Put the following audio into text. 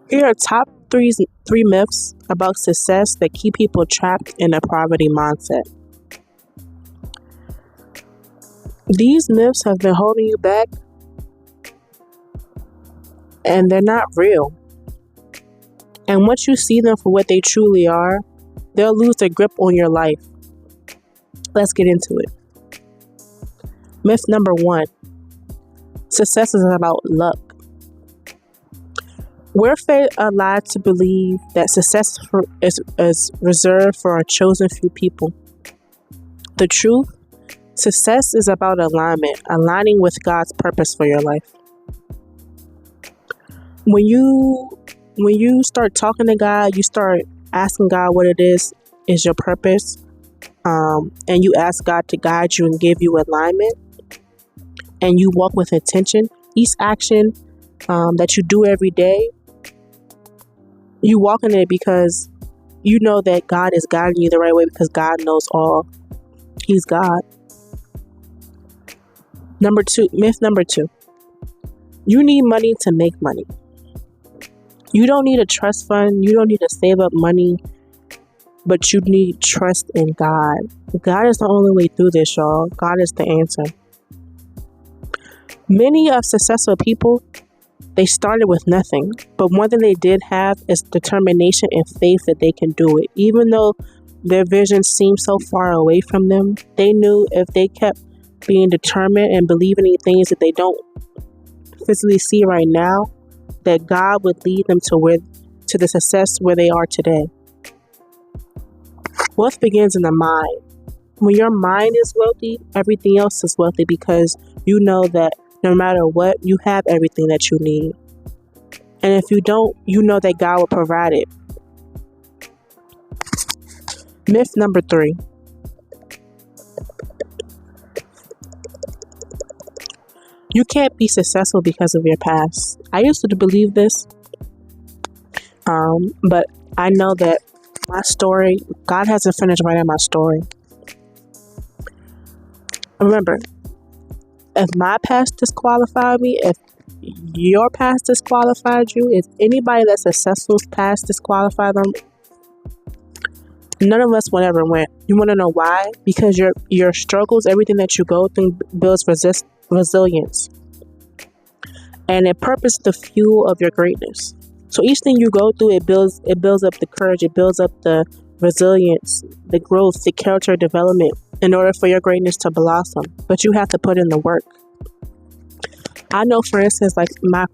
Here are three myths about success that keep people trapped in a poverty mindset. These myths have been holding you back, and they're not real. And once you see them for what they truly are, they'll lose their grip on your life. Let's get into it. Myth number 1. Success is about luck. We're fed a lie to believe that success is reserved for a chosen few people. The truth, success is about alignment, aligning with God's purpose for your life. When you start talking to God, you start asking God what it is your purpose, and you ask God to guide you and give you alignment, and you walk with intention. Each action that you do every day, you walk in it because you know that God is guiding you the right way because God knows all. He's God. Myth number 2. You need money to make money. You don't need a trust fund. You don't need to save up money, but you need trust in God. God is the only way through this, y'all. God is the answer. Many of successful people, they started with nothing, but one thing they did have is determination and faith that they can do it. Even though their vision seemed so far away from them, they knew if they kept being determined and believing in things that they don't physically see right now, that God would lead them to the success where they are today. Wealth begins in the mind. When your mind is wealthy, everything else is wealthy because you know that no matter what, you have everything that you need. And if you don't, you know that God will provide it. Myth number 3. You can't be successful because of your past. I used to believe this, but I know that my story, God hasn't finished writing my story. Remember, if my past disqualified me, if your past disqualified you, if anybody that's successful's past disqualified them, none of us will ever win. You want to know why? Because your struggles, everything that you go through builds resilience. And it purposes the fuel of your greatness. So each thing you go through, it builds up the courage, it builds up the resilience, the growth, the character development in order for your greatness to blossom. But you have to put in the work. I know, for instance, like my